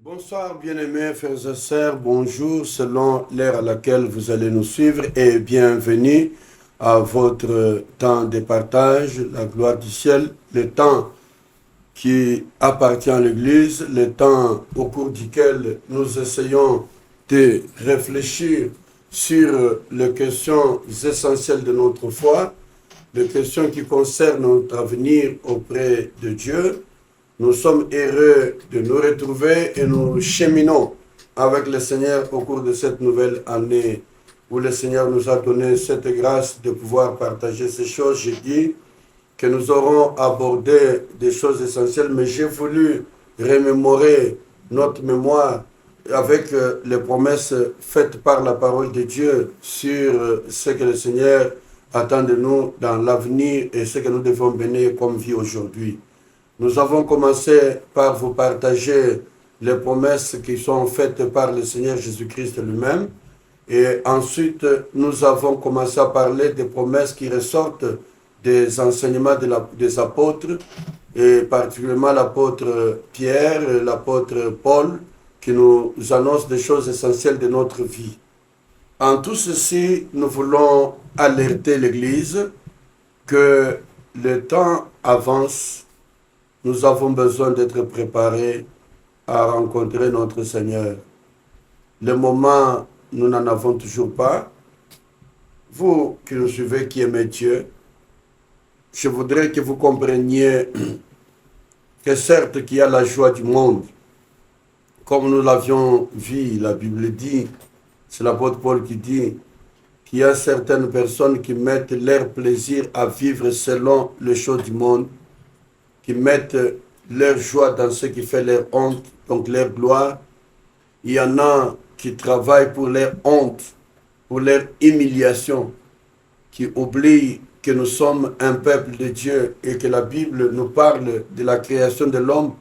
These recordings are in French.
Bonsoir bien-aimés frères et sœurs, bonjour selon l'heure à laquelle vous allez nous suivre et bienvenue à votre temps de partage, la gloire du ciel, le temps qui appartient à l'Église, le temps au cours duquel nous essayons de réfléchir sur les questions essentielles de notre foi, les questions qui concernent notre avenir auprès de Dieu. Nous sommes heureux de nous retrouver et nous cheminons avec le Seigneur au cours de cette nouvelle année où le Seigneur nous a donné cette grâce de pouvoir partager ces choses. J'ai dit que nous aurons abordé des choses essentielles, mais j'ai voulu remémorer notre mémoire avec les promesses faites par la parole de Dieu sur ce que le Seigneur attend de nous dans l'avenir et ce que nous devons mener comme vie aujourd'hui. Nous avons commencé par vous partager les promesses qui sont faites par le Seigneur Jésus-Christ lui-même. Et ensuite, nous avons commencé à parler des promesses qui ressortent des enseignements des apôtres, et particulièrement l'apôtre Pierre et l'apôtre Paul, qui nous annoncent des choses essentielles de notre vie. En tout ceci, nous voulons alerter l'Église que le temps avance. Nous avons besoin d'être préparés à rencontrer notre Seigneur. Le moment, nous n'en avons toujours pas. Vous qui nous suivez, qui aimez Dieu, je voudrais que vous compreniez que certes qu'il y a la joie du monde, comme nous l'avions vu, la Bible dit, c'est l'apôtre Paul qui dit qu'il y a certaines personnes qui mettent leur plaisir à vivre selon les choses du monde, qui mettent leur joie dans ce qui fait leur honte, donc leur gloire. Il y en a qui travaillent pour leur honte, pour leur humiliation, qui oublient que nous sommes un peuple de Dieu et que la Bible nous parle de la création de l'homme,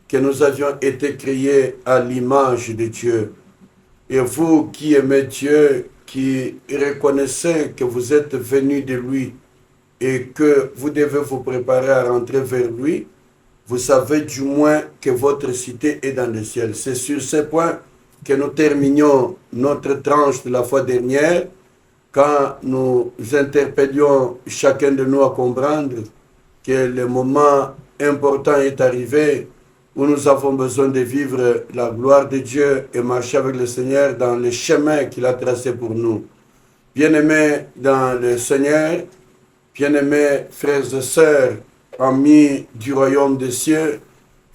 que nous avions été créés à l'image de Dieu. Et vous qui aimez Dieu, qui reconnaissez que vous êtes venus de lui, et que vous devez vous préparer à rentrer vers lui, vous savez du moins que votre cité est dans le ciel. C'est sur ce point que nous terminions notre tranche de la fois dernière, quand nous interpellions chacun de nous à comprendre que le moment important est arrivé où nous avons besoin de vivre la gloire de Dieu et marcher avec le Seigneur dans le chemin qu'il a tracé pour nous. Bien-aimés dans le Seigneur, bien-aimés frères et sœurs, amis du royaume des cieux,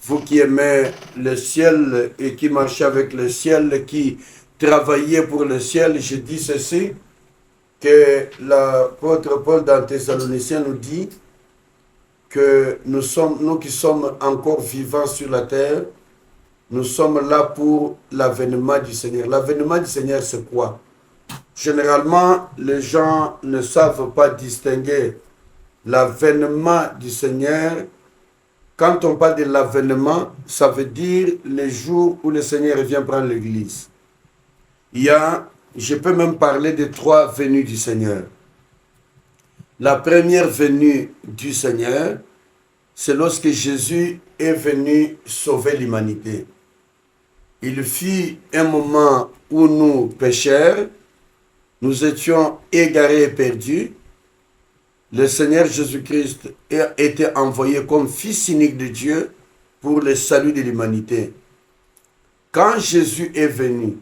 vous qui aimez le ciel et qui marchez avec le ciel, qui travaillez pour le ciel, je dis ceci, que l'apôtre Paul dans Thessaloniciens nous dit que nous qui sommes encore vivants sur la terre, nous sommes là pour l'avènement du Seigneur. L'avènement du Seigneur, c'est quoi? Généralement, les gens ne savent pas distinguer l'avènement du Seigneur. Quand on parle de l'avènement, ça veut dire les jours où le Seigneur vient prendre l'Église. Je peux même parler de 3 venues du Seigneur. La première venue du Seigneur, c'est lorsque Jésus est venu sauver l'humanité. Il fut un moment où nous, pécheurs, nous étions égarés et perdus. Le Seigneur Jésus-Christ a été envoyé comme Fils unique de Dieu pour le salut de l'humanité. Quand Jésus est venu,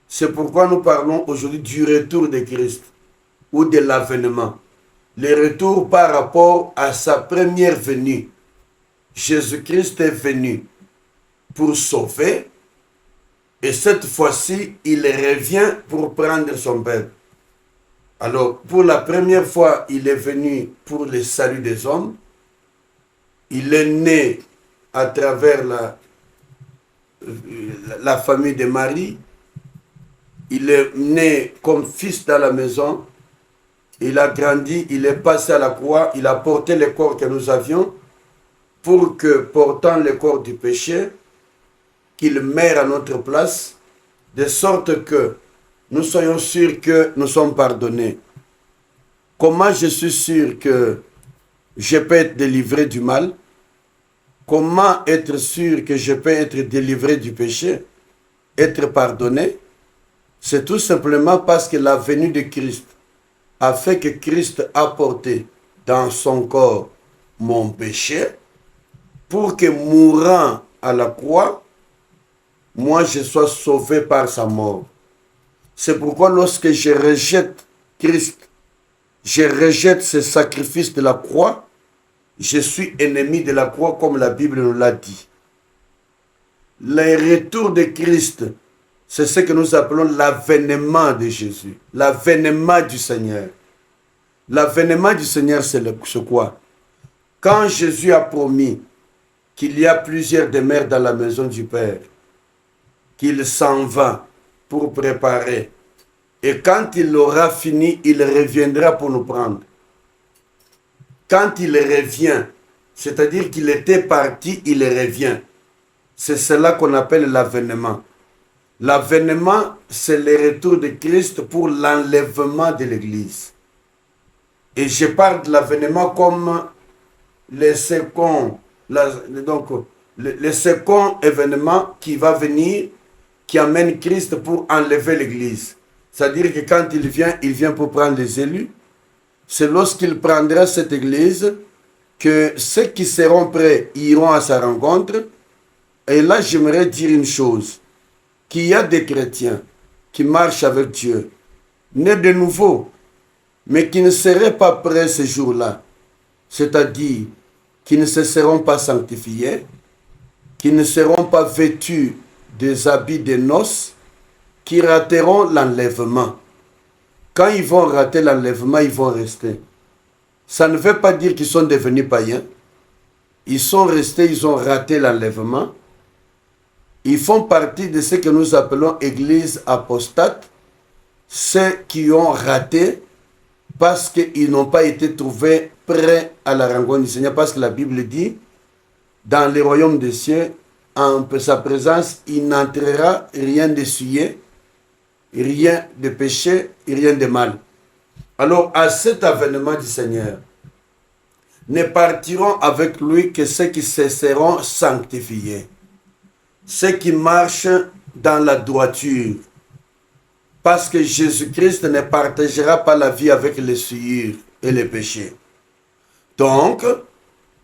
c'est pourquoi nous parlons aujourd'hui du retour de Christ ou de l'avènement. Le retour par rapport à sa première venue. Jésus-Christ est venu pour sauver. Et cette fois-ci, il revient pour prendre son peuple. Alors, pour la première fois, il est venu pour le salut des hommes. Il est né à travers la famille de Marie. Il est né comme fils dans la maison. Il a grandi, il est passé à la croix, il a porté le corps que nous avions pour que, portant le corps du péché, qu'il meure à notre place, de sorte que nous soyons sûrs que nous sommes pardonnés. Comment je suis sûr que je peux être délivré du mal? Comment être sûr que je peux être délivré du péché, être pardonné? C'est tout simplement parce que la venue de Christ a fait que Christ a porté dans son corps mon péché pour que mourant à la croix, moi je sois sauvé par sa mort. C'est pourquoi lorsque je rejette Christ, je rejette ce sacrifice de la croix, je suis ennemi de la croix comme la Bible nous l'a dit. Le retour de Christ, c'est ce que nous appelons l'avènement de Jésus, l'avènement du Seigneur. L'avènement du Seigneur, c'est quoi? Quand Jésus a promis qu'il y a plusieurs demeures dans la maison du Père, qu'il s'en va pour préparer, et quand il aura fini, il reviendra pour nous prendre. Quand il revient, c'est-à-dire qu'il était parti, il revient. C'est cela qu'on appelle l'avènement. L'avènement, c'est le retour de Christ pour l'enlèvement de l'Église. Et je parle de l'avènement comme le second événement qui va venir, qui amène Christ pour enlever l'Église. C'est-à-dire que quand il vient pour prendre les élus. C'est lorsqu'il prendra cette Église que ceux qui seront prêts iront à sa rencontre. Et là, j'aimerais dire une chose, qu'il y a des chrétiens qui marchent avec Dieu, nés de nouveau, mais qui ne seraient pas prêts ce jour-là. C'est-à-dire qui ne se seront pas sanctifiés, qui ne seront pas vêtus des habits de noces, qui rateront l'enlèvement. Quand ils vont rater l'enlèvement, ils vont rester. Ça ne veut pas dire qu'ils sont devenus païens. Ils sont restés, ils ont raté l'enlèvement. Ils font partie de ce que nous appelons église apostate, ceux qui ont raté parce qu'ils n'ont pas été trouvés prêts à la rencontre du Seigneur. Parce que la Bible dit, dans le royaume des cieux, en sa présence, il n'entrera rien de souillé, rien de péché et rien de mal. Alors, à cet avènement du Seigneur, ne partiront avec lui que ceux qui se seront sanctifiés, ceux qui marchent dans la droiture, parce que Jésus-Christ ne partagera pas la vie avec les souillures et les péchés. Donc,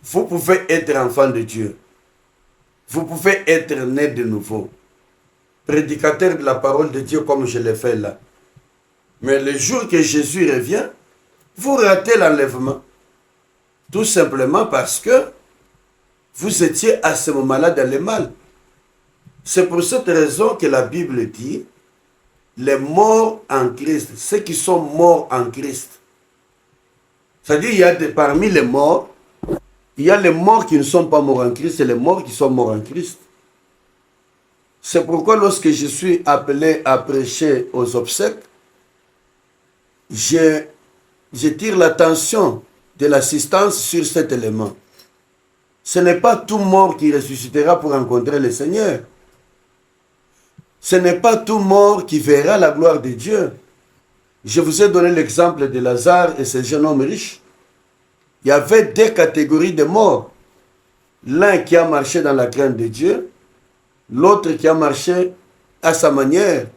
vous pouvez être enfant de Dieu. Vous pouvez être né de nouveau. Prédicateur de la parole de Dieu comme je l'ai fait là. Mais le jour que Jésus revient, vous ratez l'enlèvement. Tout simplement parce que vous étiez à ce moment-là dans le mal. C'est pour cette raison que la Bible dit, les morts en Christ, ceux qui sont morts en Christ. C'est-à-dire, il y a parmi les morts, il y a les morts qui ne sont pas morts en Christ et les morts qui sont morts en Christ. C'est pourquoi lorsque je suis appelé à prêcher aux obsèques, je tire l'attention de l'assistance sur cet élément. Ce n'est pas tout mort qui ressuscitera pour rencontrer le Seigneur. Ce n'est pas tout mort qui verra la gloire de Dieu. Je vous ai donné l'exemple de Lazare et ce jeune homme riche. Il y avait deux catégories de morts. L'un qui a marché dans la crainte de Dieu, l'autre qui a marché à sa manière.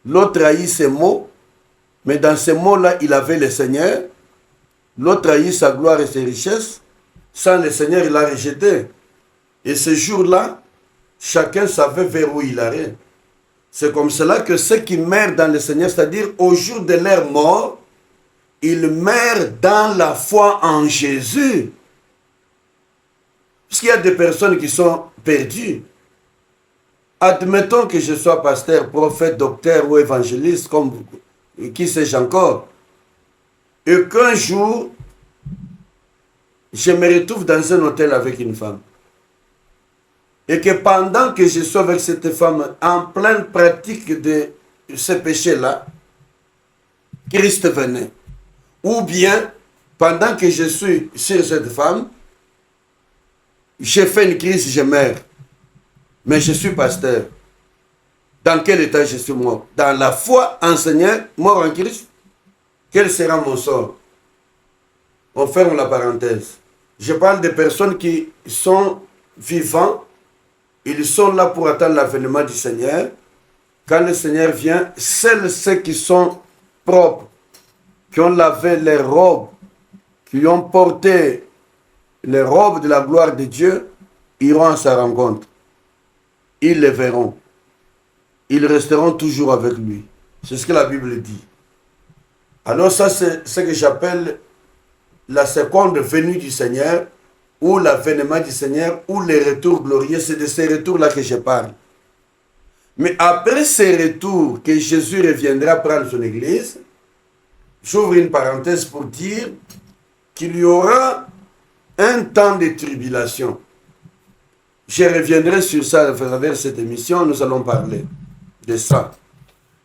L'autre a eu ses mots, mais dans ces mots-là, il avait le Seigneur. L'autre a eu sa gloire et ses richesses. Sans le Seigneur, il l'a rejeté. Et ce jour-là, chacun savait vers où il allait. C'est comme cela que ceux qui meurent dans le Seigneur, c'est-à-dire au jour de leur mort, ils meurent dans la foi en Jésus. Parce qu'il y a des personnes qui sont perdues. Admettons que je sois pasteur, prophète, docteur ou évangéliste, comme qui sais-je encore, et qu'un jour, je me retrouve dans un hôtel avec une femme. Et que pendant que je suis avec cette femme en pleine pratique de ce péché-là, Christ venait. Ou bien, pendant que je suis sur cette femme, j'ai fait une crise, je meurs. Mais je suis pasteur. Dans quel état je suis mort? Dans la foi en Seigneur, mort en Christ? Quel sera mon sort? On ferme la parenthèse. Je parle des personnes qui sont vivants. Ils sont là pour attendre l'avènement du Seigneur. Quand le Seigneur vient, seuls ceux qui sont propres, qui ont lavé leurs robes, qui ont porté les robes de la gloire de Dieu, iront à sa rencontre. Ils le verront. Ils resteront toujours avec lui. C'est ce que la Bible dit. Alors ça, c'est ce que j'appelle la seconde venue du Seigneur, ou l'avènement du Seigneur, ou les retours glorieux. C'est de ces retours-là que je parle. Mais après ces retours, que Jésus reviendra prendre son Église, j'ouvre une parenthèse pour dire qu'il y aura un temps de tribulation. Je reviendrai sur ça à travers cette émission, nous allons parler de ça.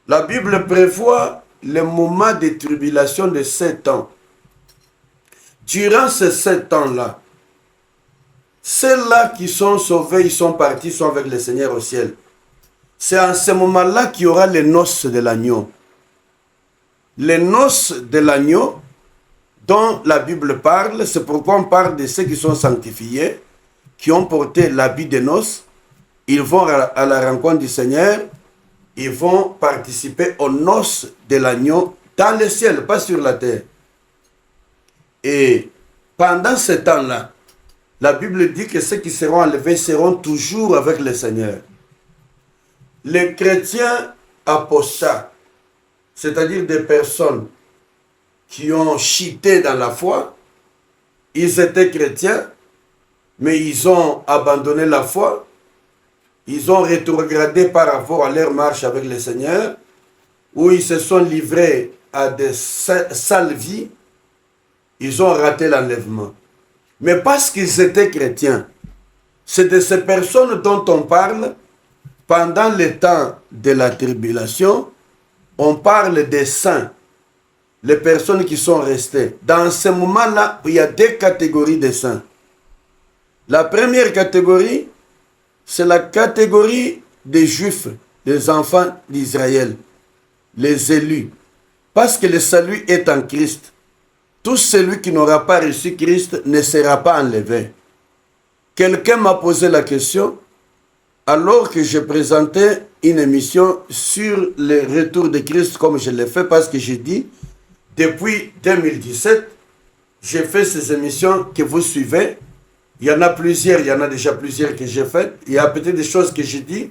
La Bible prévoit le moment de tribulation de 7 ans. Durant ces 7 ans-là, ceux-là qui sont sauvés, ils sont partis, sont avec le Seigneur au ciel. C'est en ce moment-là qu'il y aura les noces de l'agneau. Les noces de l'agneau dont la Bible parle, c'est pourquoi on parle de ceux qui sont sanctifiés, qui ont porté l'habit des noces. Ils vont à la rencontre du Seigneur, ils vont participer aux noces de l'agneau dans le ciel, pas sur la terre. Et pendant ce temps-là, la Bible dit que ceux qui seront enlevés seront toujours avec le Seigneur. Les chrétiens apostats, c'est-à-dire des personnes qui ont chuté dans la foi, ils étaient chrétiens, mais ils ont abandonné la foi, ils ont rétrogradé par rapport à leur marche avec le Seigneur, où ils se sont livrés à des sales vies, ils ont raté l'enlèvement. Mais parce qu'ils étaient chrétiens, c'est de ces personnes dont on parle pendant le temps de la tribulation. On parle des saints, les personnes qui sont restées. Dans ce moment-là, il y a 2 catégories de saints. La première catégorie, c'est la catégorie des Juifs, des enfants d'Israël, les élus. Parce que le salut est en Christ. Tout celui qui n'aura pas reçu Christ ne sera pas enlevé. Quelqu'un m'a posé la question, alors que je présentais une émission sur le retour de Christ, comme je l'ai fait, parce que j'ai dit, depuis 2017, j'ai fait ces émissions que vous suivez. Il y en a plusieurs, il y en a déjà plusieurs que j'ai faites. Il y a peut-être des choses que j'ai dit,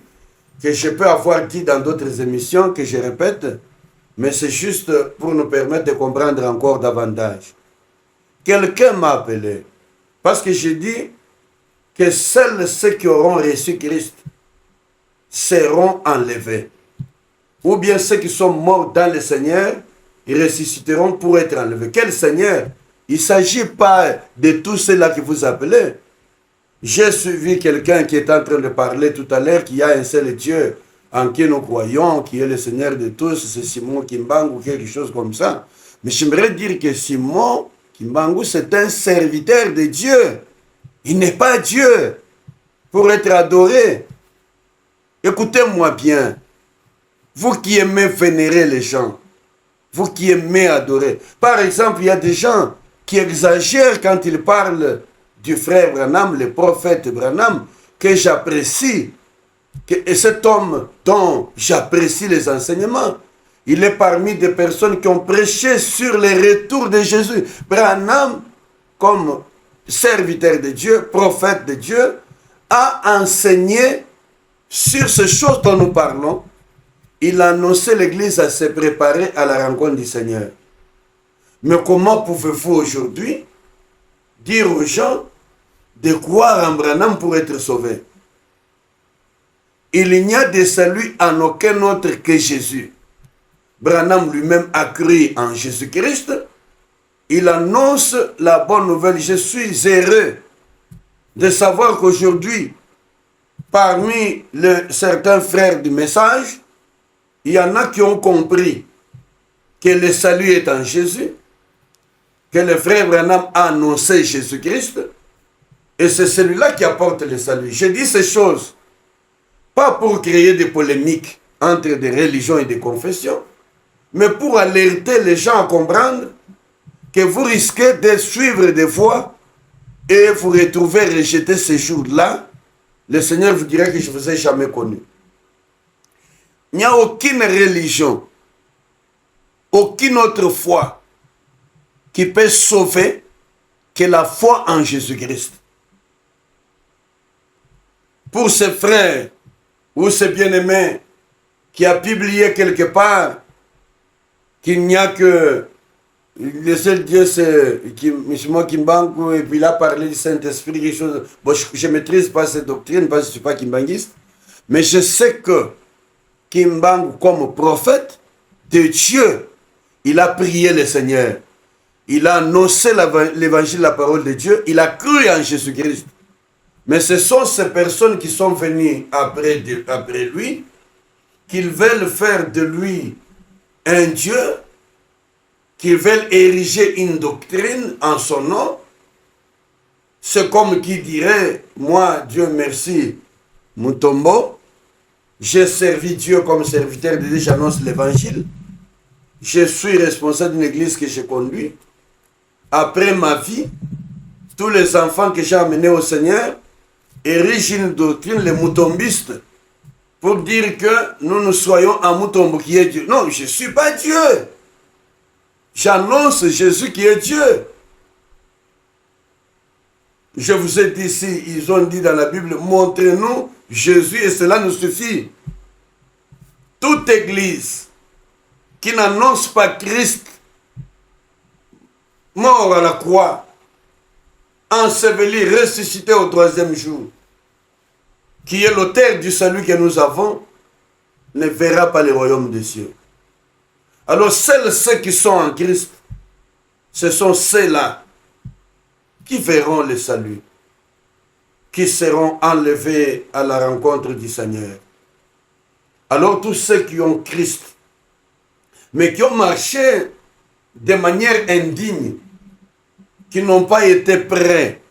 que je peux avoir dit dans d'autres émissions, que je répète, mais c'est juste pour nous permettre de comprendre encore davantage. Quelqu'un m'a appelé, parce que j'ai dit que seuls ceux qui auront reçu Christ seront enlevés. Ou bien ceux qui sont morts dans le Seigneur, ils ressusciteront pour être enlevés. Quel Seigneur? Il ne s'agit pas de tous ceux-là que vous appelez. J'ai suivi quelqu'un qui est en train de parler tout à l'heure, qu'il y a un seul Dieu en qui nous croyons, qui est le Seigneur de tous, c'est Simon Kimbangu ou quelque chose comme ça. Mais j'aimerais dire que Simon Kimbangu, c'est un serviteur de Dieu. Il n'est pas Dieu pour être adoré. Écoutez-moi bien. Vous qui aimez vénérer les gens, vous qui aimez adorer. Par exemple, il y a des gens qui exagèrent quand ils parlent du frère Branham, le prophète Branham, que j'apprécie. Et cet homme dont j'apprécie les enseignements, il est parmi des personnes qui ont prêché sur le retour de Jésus. Branham, comme serviteur de Dieu, prophète de Dieu, a enseigné sur ces choses dont nous parlons. Il a annoncé l'Église à se préparer à la rencontre du Seigneur. Mais comment pouvez-vous aujourd'hui dire aux gens de croire en Branham pour être sauvés? Il n'y a de salut en aucun autre que Jésus. Branham lui-même a cru en Jésus-Christ. Il annonce la bonne nouvelle. Je suis heureux de savoir qu'aujourd'hui, parmi certains frères du message, il y en a qui ont compris que le salut est en Jésus, que le frère Branham a annoncé Jésus-Christ, et c'est celui-là qui apporte le salut. Je dis ces choses, pas pour créer des polémiques entre des religions et des confessions, mais pour alerter les gens à comprendre que vous risquez de suivre des voies et vous retrouvez rejeté ce jour-là, le Seigneur vous dirait que je ne vous ai jamais connu. Il n'y a aucune religion, aucune autre foi qui peut sauver que la foi en Jésus-Christ. Pour ce frère ou ce bien-aimé qui a publié quelque part qu'il n'y a que le seul Dieu, c'est M. Kimbangu, et puis il a parlé du Saint-Esprit, quelque chose. Bon, je ne maîtrise pas cette doctrine parce que je ne suis pas kimbanguiste, mais je sais que Kimbangu, comme prophète de Dieu, il a prié le Seigneur. Il a annoncé l'évangile, la parole de Dieu. Il a cru en Jésus-Christ. Mais ce sont ces personnes qui sont venues après lui, qu'ils veulent faire de lui un Dieu, qu'ils veulent ériger une doctrine en son nom. C'est comme qui dirait, moi, Dieu merci, Mutombo, j'ai servi Dieu comme serviteur de Dieu, j'annonce l'évangile. Je suis responsable d'une église que je conduis. Après ma vie, tous les enfants que j'ai amenés au Seigneur érigent une doctrine, les moutombistes, pour dire que nous soyons un moutombo qui est Dieu. Non, je ne suis pas Dieu. J'annonce Jésus qui est Dieu. Je vous ai dit ici, ils ont dit dans la Bible, montrez-nous Jésus et cela nous suffit. Toute église qui n'annonce pas Christ mort à la croix, enseveli, ressuscité au troisième jour, qui est l'auteur du salut que nous avons, ne verra pas le royaume des cieux. Alors ceux qui sont en Christ, ce sont ceux-là qui verront le salut, qui seront enlevés à la rencontre du Seigneur. Alors tous ceux qui ont Christ, mais qui ont marché de manière indigne, qui n'ont pas été prêts,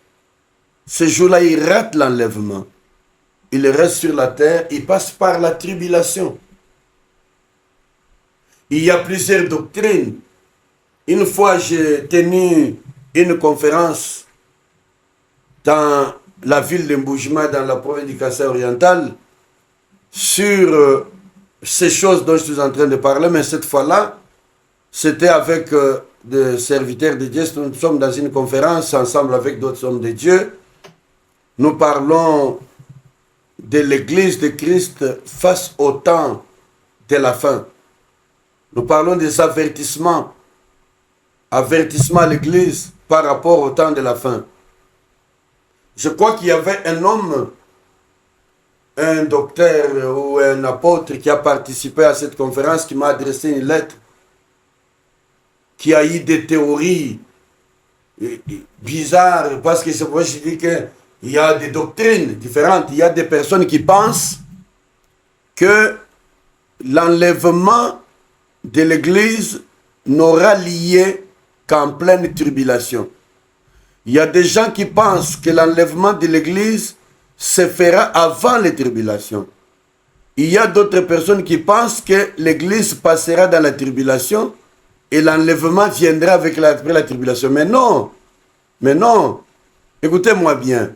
ce jour-là, ils ratent l'enlèvement. Ils restent sur la terre, ils passent par la tribulation. Il y a plusieurs doctrines. Une fois, j'ai tenu une conférence dans la ville de Mboujima, dans la province du Kassai oriental, sur ces choses dont je suis en train de parler, mais cette fois-là, c'était avec des serviteurs de Dieu. Nous sommes dans une conférence ensemble avec d'autres hommes de Dieu. Nous parlons de l'Église de Christ face au temps de la fin. Nous parlons des avertissements. Avertissements à l'Église par rapport au temps de la fin. Je crois qu'il y avait un homme, un docteur ou un apôtre qui a participé à cette conférence, qui m'a adressé une lettre, qui a eu des théories bizarres, parce que c'est pourquoi je dis qu'il y a des doctrines différentes. Il y a des personnes qui pensent que l'enlèvement de l'Église n'aura lieu qu'en pleine tribulation. Il y a des gens qui pensent que l'enlèvement de l'Église se fera avant les tribulations. Il y a d'autres personnes qui pensent que l'Église passera dans la tribulation et l'enlèvement viendra après la tribulation. Mais non, écoutez-moi bien.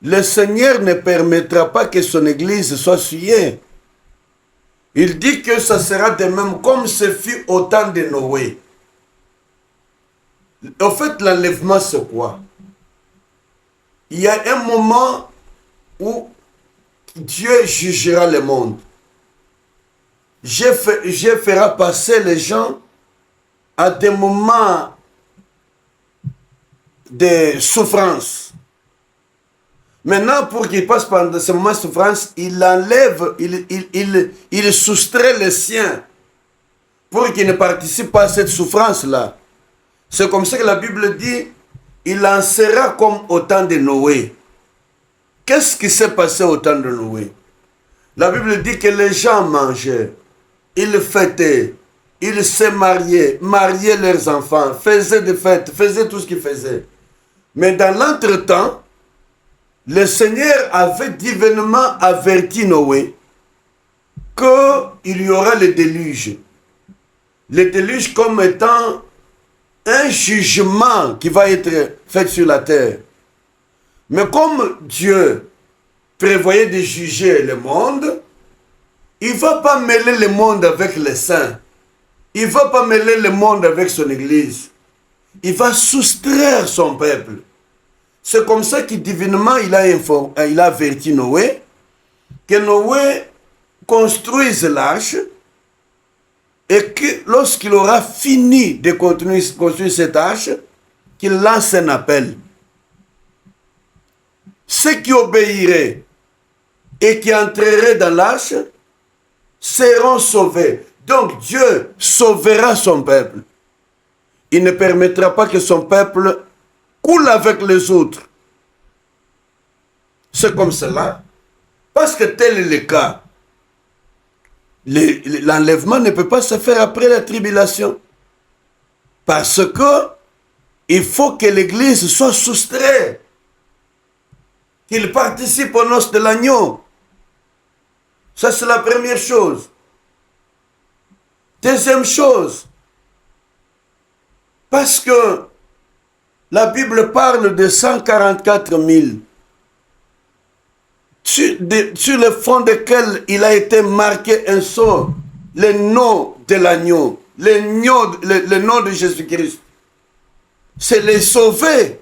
Le Seigneur ne permettra pas que son Église soit souillée. Il dit que ça sera de même comme ce fut au temps de Noé. En fait, l'enlèvement, c'est quoi? Il y a un moment où Dieu jugera le monde. Dieu fera passer les gens à des moments de souffrance. Maintenant, pour qu'ils passent pendant ce moment de souffrance, il enlève, il soustrait les siens pour qu'ils ne participent pas à cette souffrance-là. C'est comme ça que la Bible dit, il en sera comme au temps de Noé. Qu'est-ce qui s'est passé au temps de Noé? La Bible dit que les gens mangeaient, ils fêtaient, ils se mariaient leurs enfants, faisaient des fêtes, faisaient tout ce qu'ils faisaient. Mais dans l'entretemps, le Seigneur avait divinement averti Noé qu'il y aura le déluge. Le déluge comme étant un jugement qui va être fait sur la terre. Mais comme Dieu prévoyait de juger le monde, il ne va pas mêler le monde avec les saints. Il ne va pas mêler le monde avec son église. Il va soustraire son peuple. C'est comme ça que divinement il a averti Noé que Noé construise l'arche et que lorsqu'il aura fini de construire cette arche, qu'il lance un appel. Ceux qui obéiraient et qui entreraient dans l'arche seront sauvés. Donc Dieu sauvera son peuple. Il ne permettra pas que son peuple coule avec les autres. C'est comme cela. Parce que tel est le cas. L'enlèvement ne peut pas se faire après la tribulation. Parce que il faut que l'Église soit soustraite. Qu'il participe aux noces de l'agneau. Ça, c'est la première chose. Deuxième chose, parce que la Bible parle de 144 000 sur le fond desquels il a été marqué un sceau, le nom de l'agneau, le nom de Jésus-Christ. C'est les sauvés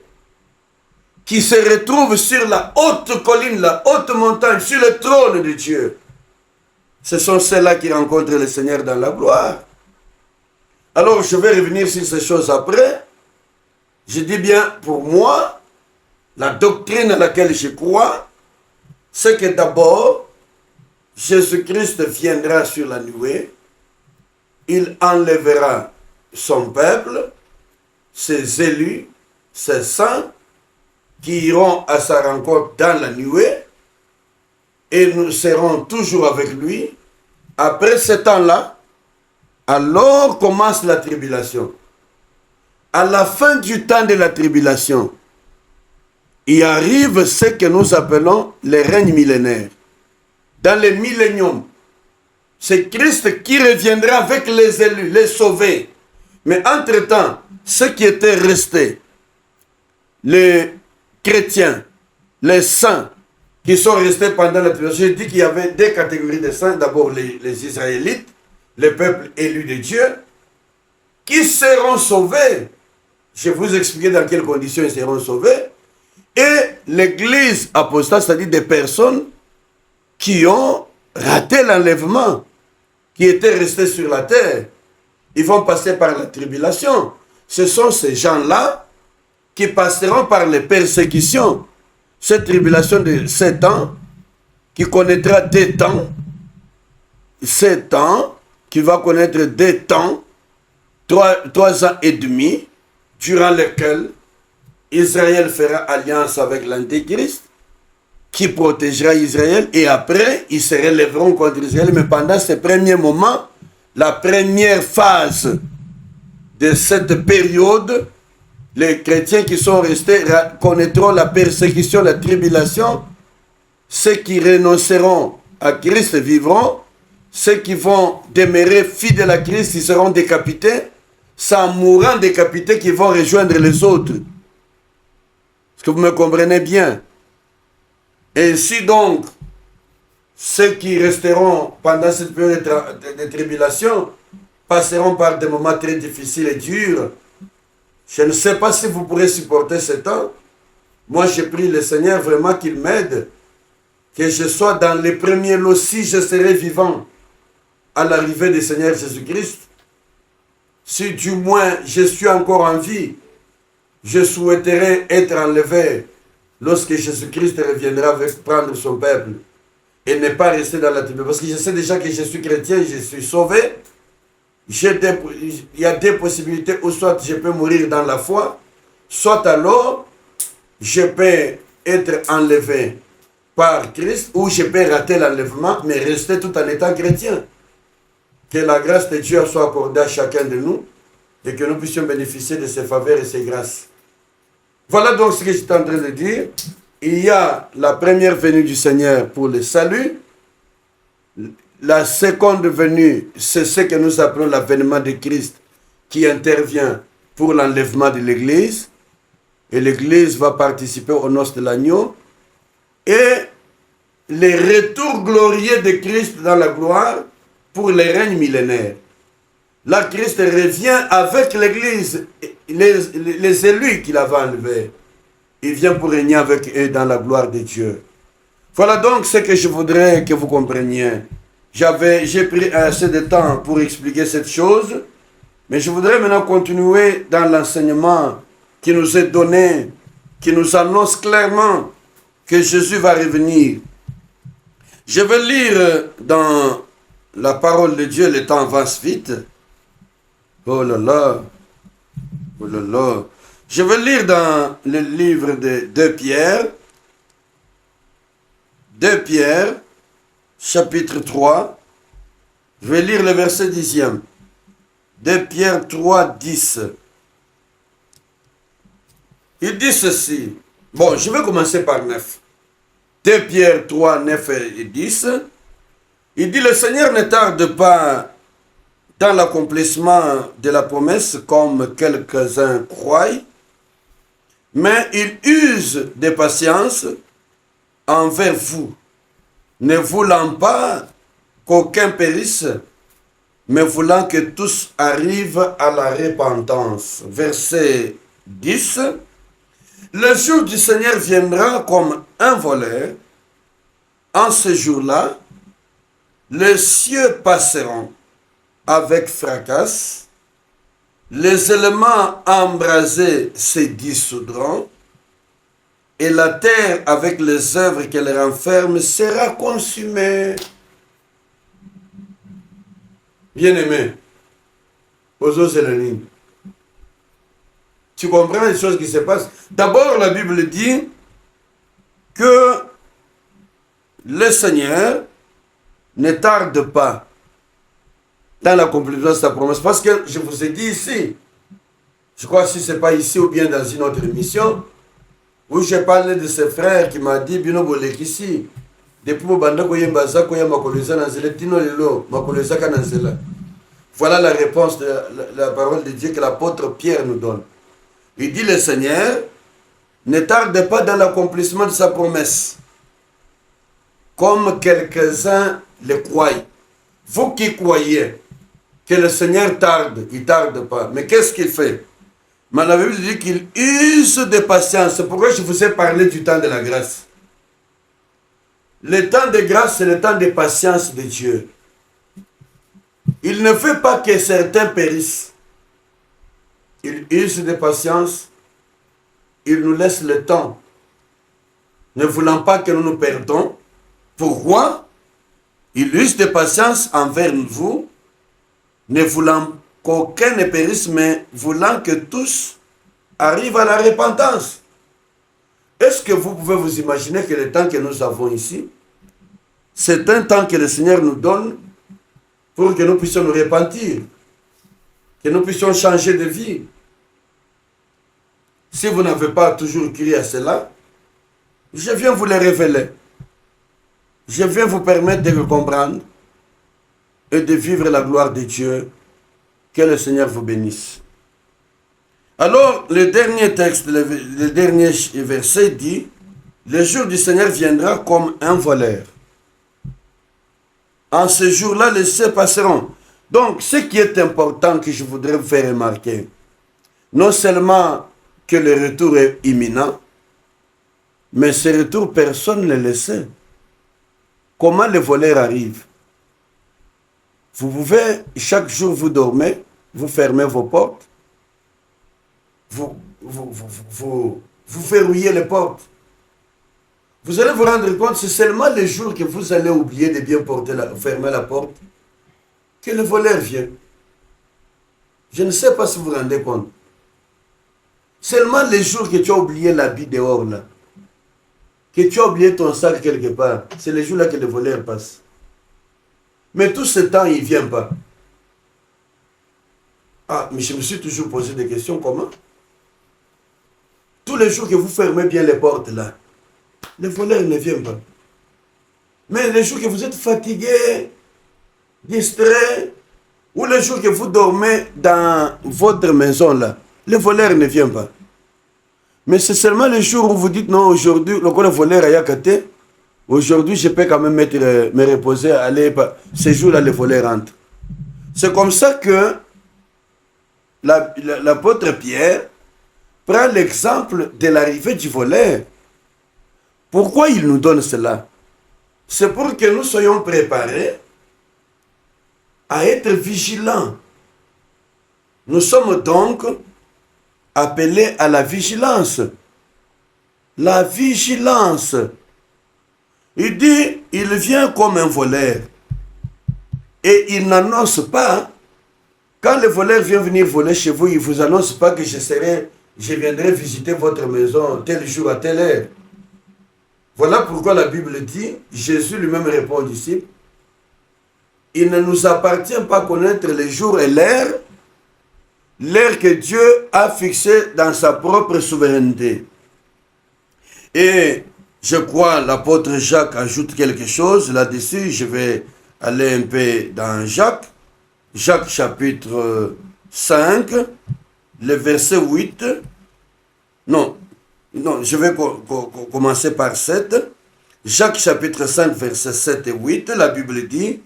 qui se retrouvent sur la haute colline, la haute montagne, sur le trône de Dieu. Ce sont ceux-là qui rencontrent le Seigneur dans la gloire. Alors, je vais revenir sur ces choses après. Je dis bien, pour moi, la doctrine à laquelle je crois, c'est que d'abord, Jésus-Christ viendra sur la nuée, il enlèvera son peuple, ses élus, ses saints, qui iront à sa rencontre dans la nuée, et nous serons toujours avec lui. Après ce temps-là, alors commence la tribulation. À la fin du temps de la tribulation, il arrive ce que nous appelons le règne millénaire. Dans le millénium, c'est Christ qui reviendra avec les élus, les sauvés. Mais entre-temps, ceux qui étaient restés, les chrétiens, les saints, qui sont restés pendant la tribulation, je dis qu'il y avait deux catégories de saints. D'abord les Israélites, le peuple élu de Dieu, qui seront sauvés. Je vais vous expliquer dans quelles conditions ils seront sauvés. Et l'église apostate, c'est-à-dire des personnes qui ont raté l'enlèvement, qui étaient restés sur la terre. Ils vont passer par la tribulation. Ce sont ces gens-là qui passeront par les persécutions. Cette tribulation de 7 ans, qui connaîtra des temps, 7 ans, qui va connaître des temps, 3 ans et demi, durant lesquels Israël fera alliance avec l'Antéchrist, qui protégera Israël, et après, ils se relèveront contre Israël. Mais pendant ces premiers moments, la première phase de cette période, les chrétiens qui sont restés connaîtront la persécution, la tribulation. Ceux qui renonceront à Christ vivront. Ceux qui vont demeurer fidèles à Christ, ils seront décapités. Sans mourant décapités, qui vont rejoindre les autres. Est-ce que vous me comprenez bien? Et ainsi donc, ceux qui resteront pendant cette période de tribulation passeront par des moments très difficiles et durs. Je ne sais pas si vous pourrez supporter ce temps. Moi, j'ai prie le Seigneur vraiment qu'il m'aide, que je sois dans les premiers lots si je serai vivant à l'arrivée du Seigneur Jésus-Christ. Si du moins je suis encore en vie, je souhaiterais être enlevé lorsque Jésus-Christ reviendra prendre son peuple et ne pas rester dans la tribulation. Parce que je sais déjà que je suis chrétien, je suis sauvé. Il y a des possibilités où soit je peux mourir dans la foi, soit alors je peux être enlevé par Christ, ou je peux rater l'enlèvement, mais rester tout en étant chrétien. Que la grâce de Dieu soit accordée à chacun de nous et que nous puissions bénéficier de ses faveurs et ses grâces. Voilà donc ce que j'étais en train de dire. Il y a la première venue du Seigneur pour le salut. La seconde venue, c'est ce que nous appelons l'avènement de Christ qui intervient pour l'enlèvement de l'Église. Et l'Église va participer aux noces de l'agneau. Et les retours glorieux de Christ dans la gloire pour les règnes millénaires. Là, Christ revient avec l'Église, les élus qu'il avait enlevés. Il vient pour régner avec eux dans la gloire de Dieu. Voilà donc ce que je voudrais que vous compreniez. J'ai pris assez de temps pour expliquer cette chose, mais je voudrais maintenant continuer dans l'enseignement qui nous est donné, qui nous annonce clairement que Jésus va revenir. Je vais lire dans la parole de Dieu, le temps avance vite. Oh là là, oh là là. Je vais lire dans le livre de 2 Pierre, 2 Pierre, chapitre 3. Je vais lire le verset 10e. 2 Pierre 3, 10. Il dit ceci. Bon, je vais commencer par 9. 2 Pierre 3, 9 et 10. Il dit, le Seigneur ne tarde pas dans l'accomplissement de la promesse comme quelques-uns croient, mais il use de patience envers vous, ne voulant pas qu'aucun périsse, mais voulant que tous arrivent à la repentance. Verset 10. Le jour du Seigneur viendra comme un voleur. En ce jour-là, les cieux passeront avec fracas, les éléments embrasés se dissoudront, et la terre avec les œuvres qu'elle renferme sera consumée. Bien-aimé, tu comprends les choses qui se passent? D'abord, la Bible dit que le Seigneur ne tarde pas dans l'accomplissement de sa promesse. Parce que je vous ai dit ici, je crois que si ce n'est pas ici ou bien dans une autre émission, où j'ai parlé de ce frère qui m'a dit, Bino Bolekisi, depuis Mobanda Koyembaza, Koyamakoleza Nanzela, Tino Lelo, Makoleza Kananzela. Voilà la réponse de la parole de Dieu que l'apôtre Pierre nous donne. Il dit, le Seigneur ne tarde pas dans l'accomplissement de sa promesse, comme quelques-uns le croient. Vous qui croyez que le Seigneur tarde, il ne tarde pas. Mais qu'est-ce qu'il fait? Mais la Bible dit qu'il use de patience. C'est pourquoi je vous ai parlé du temps de la grâce. Le temps de grâce, c'est le temps de patience de Dieu. Il ne fait pas que certains périssent. Il use de patience. Il nous laisse le temps. Ne voulant pas que nous nous perdons. Pourquoi? Il use de patience envers vous, ne voulant qu'aucun ne périsse, mais voulant que tous arrivent à la repentance. Est-ce que vous pouvez vous imaginer que le temps que nous avons ici, c'est un temps que le Seigneur nous donne pour que nous puissions nous repentir, que nous puissions changer de vie? Si vous n'avez pas toujours cru à cela, je viens vous le révéler. Je viens vous permettre de le comprendre et de vivre la gloire de Dieu. Que le Seigneur vous bénisse. Alors, le dernier texte, le dernier verset dit, le jour du Seigneur viendra comme un voleur. En ce jour-là, les cieux passeront. Donc, ce qui est important que je voudrais vous faire remarquer, non seulement que le retour est imminent, mais ce retour, personne ne le sait. Comment le voleur arrive? Vous pouvez, chaque jour vous dormez, vous fermez vos portes, vous verrouillez les portes. Vous allez vous rendre compte, c'est seulement les jours que vous allez oublier de bien fermer la porte, que le voleur vient. Je ne sais pas si vous vous rendez compte. Seulement les jours que tu as oublié l'habit dehors là, que tu as oublié ton sac quelque part, c'est les jours là que le voleur passe. Mais tout ce temps, il ne vient pas. Ah, mais je me suis toujours posé des questions, comment? Tous les jours que vous fermez bien les portes là, le voleur ne vient pas. Mais les jours que vous êtes fatigué, distrait, ou les jours que vous dormez dans votre maison là, le voleur ne vient pas. Mais c'est seulement le jour où vous dites non, aujourd'hui, le voleur a yakate, aujourd'hui je peux quand même me reposer, aller, ce jour-là le voleur rentre. C'est comme ça que l'apôtre Pierre prend l'exemple de l'arrivée du voleur. Pourquoi il nous donne cela? C'est pour que nous soyons préparés à être vigilants. Nous sommes donc appelés à la vigilance. La vigilance. Il dit, il vient comme un voleur. Et il n'annonce pas. Quand le voleur vient venir voler chez vous, il ne vous annonce pas que je viendrai visiter votre maison tel jour à telle heure. Voilà pourquoi la Bible dit, Jésus lui-même répond aux disciples, il ne nous appartient pas connaître les jours et l'heure que Dieu a fixé dans sa propre souveraineté. Et je crois l'apôtre Jacques ajoute quelque chose là-dessus. Je vais aller un peu dans Jacques. Jacques chapitre 5, le verset 8. Non, je vais commencer par 7. Jacques chapitre 5, verset 7 et 8, la Bible dit,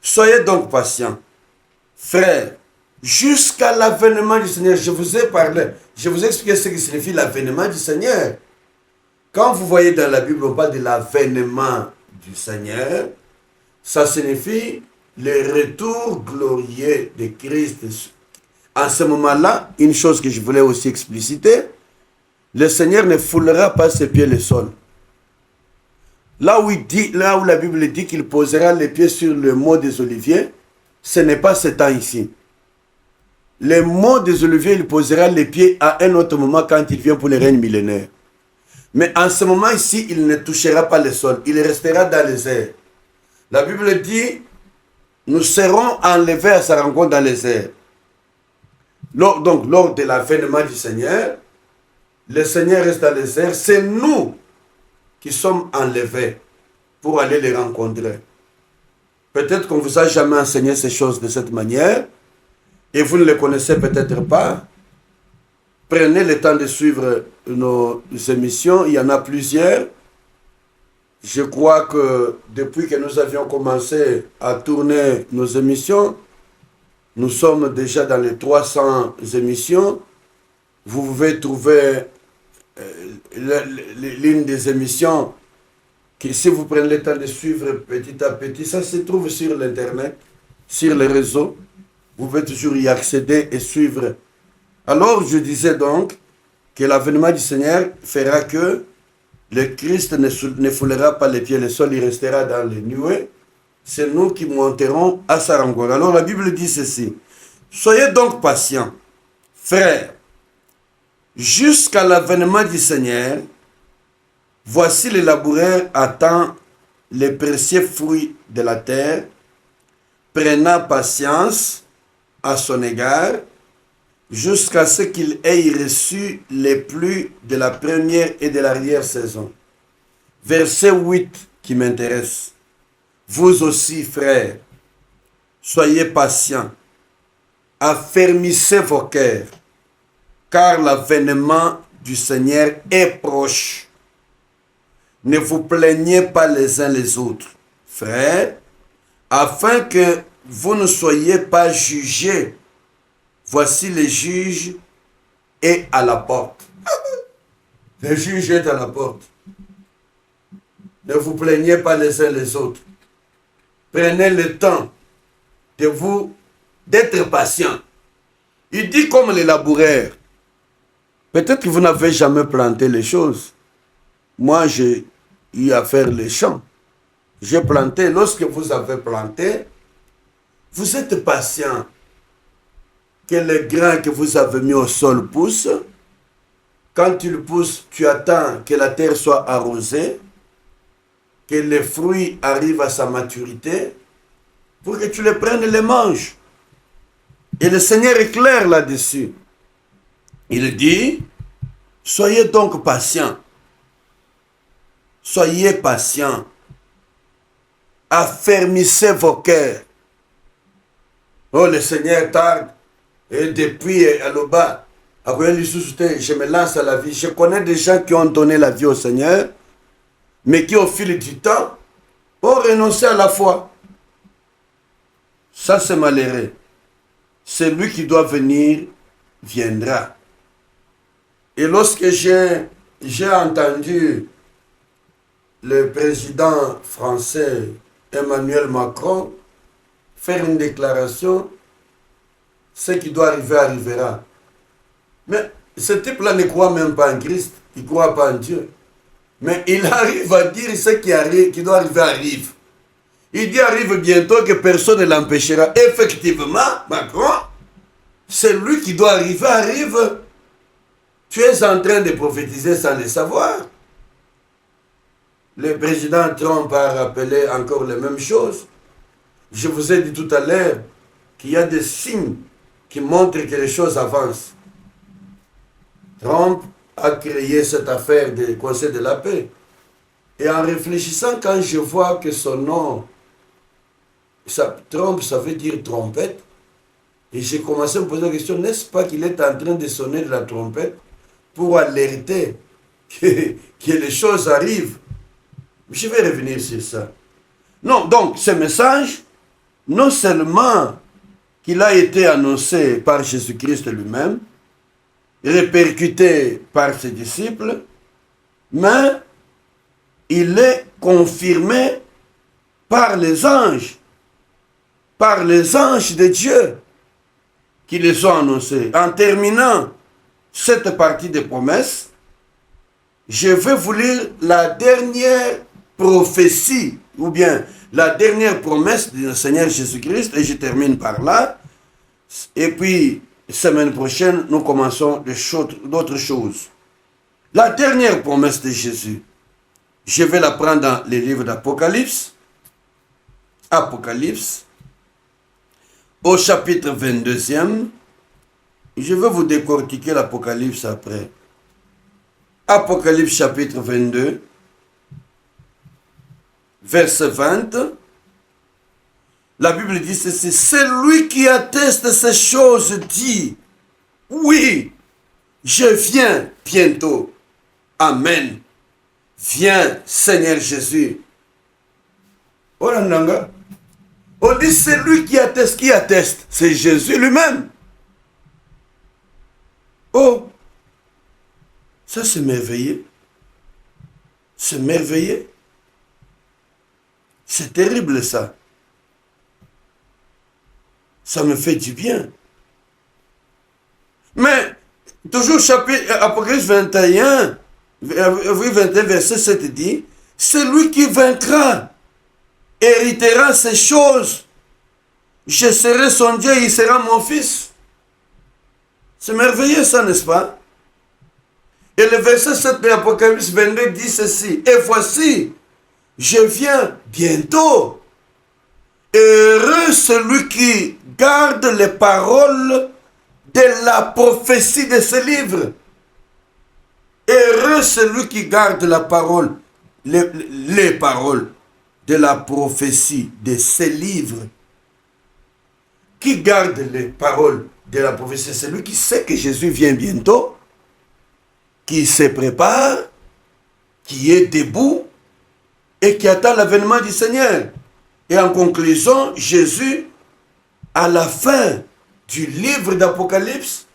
soyez donc patients, frères, jusqu'à l'avènement du Seigneur. Je vous ai parlé, je vous ai expliqué ce qui signifie l'avènement du Seigneur. Quand vous voyez dans la Bible, on parle de l'avènement du Seigneur, ça signifie le retour glorieux de Christ. En ce moment-là, une chose que je voulais aussi expliciter, le Seigneur ne foulera pas ses pieds le sol. Là où la Bible dit qu'il posera les pieds sur le mont des Oliviers, ce n'est pas ce temps ici. Le mont des Oliviers, il posera les pieds à un autre moment quand il vient pour le règne millénaire. Mais en ce moment ici, il ne touchera pas le sol. Il restera dans les airs. La Bible dit, nous serons enlevés à sa rencontre dans les airs. Donc, lors de l'avènement du Seigneur, le Seigneur reste dans les airs. C'est nous qui sommes enlevés pour aller les rencontrer. Peut-être qu'on ne vous a jamais enseigné ces choses de cette manière et vous ne les connaissez peut-être pas. Prenez le temps de suivre nos émissions. Il y en a plusieurs. Je crois que depuis que nous avions commencé à tourner nos émissions, nous sommes déjà dans les 300 émissions. Vous pouvez trouver l'une des émissions que si vous prenez le temps de suivre petit à petit, ça se trouve sur l'internet, sur les réseaux. Vous pouvez toujours y accéder et suivre. Alors je disais donc que l'avènement du Seigneur fera que le Christ ne foulera pas les pieds le sol, il restera dans les nuées. C'est nous qui monterons à sa rencontre. Alors la Bible dit ceci. Soyez donc patients, frères, jusqu'à l'avènement du Seigneur. Voici le laboureur attend les précieux fruits de la terre, prenant patience à son égard, jusqu'à ce qu'il ait reçu les pluies de la première et de l'arrière-saison. Verset 8 qui m'intéresse. Vous aussi, frères, soyez patients, affermissez vos cœurs, car l'avènement du Seigneur est proche. Ne vous plaignez pas les uns les autres, frères, afin que vous ne soyez pas jugés. Voici le juge est à la porte. Le juge est à la porte. Ne vous plaignez pas les uns les autres. Prenez le temps d'être patient. Il dit comme les laboureurs. Peut-être que vous n'avez jamais planté les choses. Moi, j'ai eu à faire les champs. J'ai planté. Lorsque vous avez planté, vous êtes patient que les grains que vous avez mis au sol poussent. Quand il pousse, tu attends que la terre soit arrosée, que les fruits arrivent à sa maturité, pour que tu les prennes et les manges. Et le Seigneur est clair là-dessus. Il dit, soyez donc patients. Soyez patients. Affermissez vos cœurs. Oh, le Seigneur tarde. Et depuis à l'Oba, Je me lance à la vie. Je connais des gens qui ont donné la vie au Seigneur, mais qui au fil du temps ont renoncé à la foi. Ça, c'est malheureux. Celui qui doit venir viendra. Et lorsque j'ai entendu le président français Emmanuel Macron faire une déclaration, ce qui doit arriver arrivera. Mais ce type-là ne croit même pas en Christ, il ne croit pas en Dieu. Mais il arrive à dire ce qui doit arriver arrive. Il dit arrive bientôt que personne ne l'empêchera. Effectivement, Macron, c'est lui qui doit arriver arrive. Tu es en train de prophétiser sans le savoir. Le président Trump a rappelé encore les mêmes choses. Je vous ai dit tout à l'heure qu'il y a des signes qui montrent que les choses avancent. Trump a créé cette affaire du Conseil de la paix. Et en réfléchissant, quand je vois que son nom, Trump, ça veut dire trompette, et j'ai commencé à me poser la question, n'est-ce pas qu'il est en train de sonner de la trompette pour alerter que les choses arrivent? Je vais revenir sur ça. Non, donc ce message, non seulement qu'il a été annoncé par Jésus-Christ lui-même, répercuté par ses disciples, mais il est confirmé par les anges de Dieu qui les ont annoncés. En terminant cette partie des promesses, je vais vous lire la dernière prophétie, ou bien la dernière promesse du Seigneur Jésus-Christ, et je termine par là. Et puis, semaine prochaine, nous commençons d'autres choses. La dernière promesse de Jésus, je vais la prendre dans les livres d'Apocalypse. Apocalypse, au chapitre 22e. Je vais vous décortiquer l'Apocalypse après. Apocalypse chapitre 22, verset 20. La Bible dit ceci: c'est lui qui atteste ces choses dit, oui, je viens bientôt. Amen. Viens, Seigneur Jésus. Oh là, on dit c'est lui qui atteste, c'est Jésus lui-même. Oh, ça c'est merveilleux. C'est merveilleux. C'est terrible ça. Ça me fait du bien. Mais, toujours chapitre Apocalypse 21, 21 verset 7 dit, celui qui vaincra héritera ces choses. Je serai son Dieu, il sera mon fils. C'est merveilleux ça, n'est-ce pas? Et le verset 7 de l'Apocalypse 22 dit ceci: et voici, je viens bientôt. Heureux celui qui garde les paroles de la prophétie de ce livre. Heureux celui qui garde la parole, les paroles de la prophétie de ce livre. Qui garde les paroles de la prophétie? C'est celui qui sait que Jésus vient bientôt, qui se prépare, qui est debout et qui attend l'avènement du Seigneur. Et en conclusion, Jésus, à la fin du livre d'Apocalypse,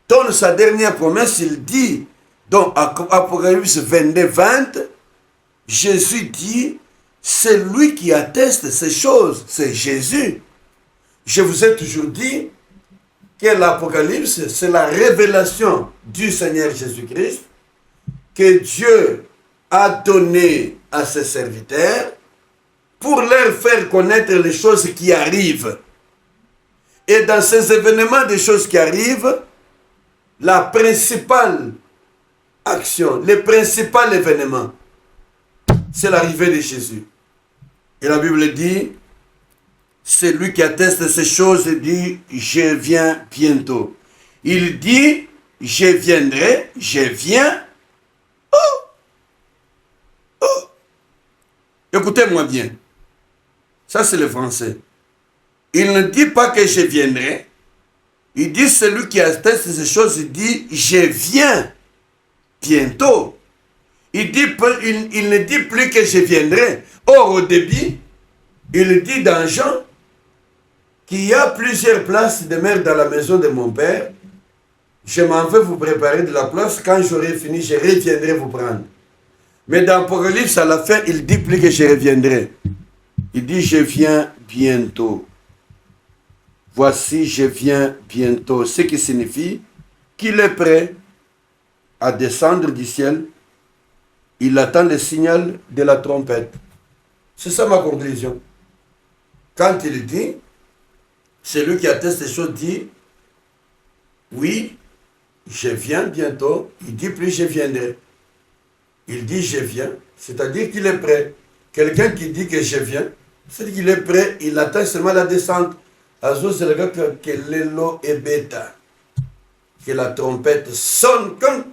donne sa dernière promesse. Il dit, dans Apocalypse 22, 20, Jésus dit, c'est lui qui atteste ces choses, c'est Jésus. Je vous ai toujours dit que l'Apocalypse, c'est la révélation du Seigneur Jésus-Christ que Dieu a donné à ses serviteurs pour leur faire connaître les choses qui arrivent. Et dans ces événements des choses qui arrivent, la principale action, le principal événement, c'est l'arrivée de Jésus. Et la Bible dit, c'est lui qui atteste ces choses et dit, je viens bientôt. Il dit, je viendrai, je viens. Oh! Oh! Écoutez-moi bien. Ça, c'est le français. Il ne dit pas que je viendrai. Il dit, celui qui atteste ces choses, il dit, je viens bientôt. Il ne dit plus que je viendrai. Or, au début, il dit dans Jean qu'il y a plusieurs places de demeurent dans la maison de mon Père. Je m'en vais vous préparer de la place. Quand j'aurai fini, je reviendrai vous prendre. Mais dans Apocalypse, à la fin, il dit plus que je reviendrai. Il dit, je viens bientôt. Voici, je viens bientôt. Ce qui signifie qu'il est prêt à descendre du ciel. Il attend le signal de la trompette. C'est ça ma conclusion. Quand il dit, celui qui atteste ces choses dit, oui, je viens bientôt. Il dit plus je viendrai. Il dit je viens, c'est-à-dire qu'il est prêt. Quelqu'un qui dit que je viens, c'est qu'il est prêt, il attend seulement la descente. Azul, c'est le gars que l'élo est bêta. Que la trompette sonne quand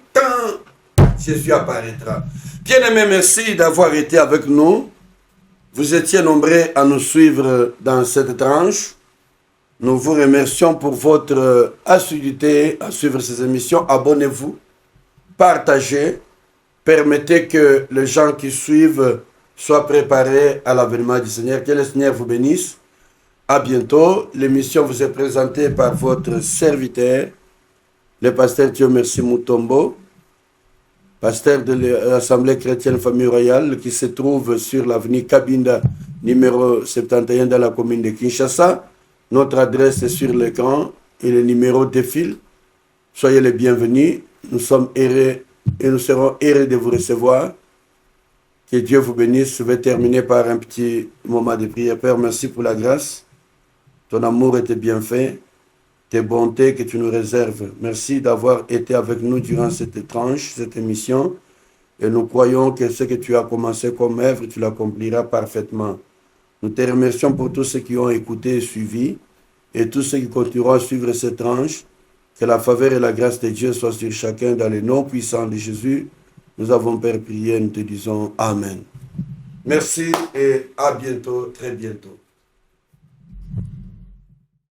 Jésus apparaîtra. Bien-aimés, merci d'avoir été avec nous. Vous étiez nombreux à nous suivre dans cette tranche. Nous vous remercions pour votre assiduité à suivre ces émissions. Abonnez-vous, partagez, permettez que les gens qui suivent soient préparés à l'avènement du Seigneur. Que le Seigneur vous bénisse. À bientôt. L'émission vous est présentée par votre serviteur, le pasteur Thio Merci Mutombo, pasteur de l'Assemblée chrétienne Famille Royale qui se trouve sur l'avenue Kabinda, numéro 71 dans la commune de Kinshasa. Notre adresse est sur l'écran et le numéro défile. Soyez les bienvenus. Nous sommes heureux et nous serons heureux de vous recevoir. Que Dieu vous bénisse. Je vais terminer par un petit moment de prière. Père, merci pour la grâce. Ton amour était bien fait. Tes bontés que tu nous réserves. Merci d'avoir été avec nous durant cette tranche, cette émission. Et nous croyons que ce que tu as commencé comme œuvre, tu l'accompliras parfaitement. Nous te remercions pour tous ceux qui ont écouté et suivi. Et tous ceux qui continueront à suivre cette tranche. Que la faveur et la grâce de Dieu soient sur chacun dans les noms puissants de Jésus. Nous avons Père prié, nous te disons Amen. Merci et à bientôt, très bientôt.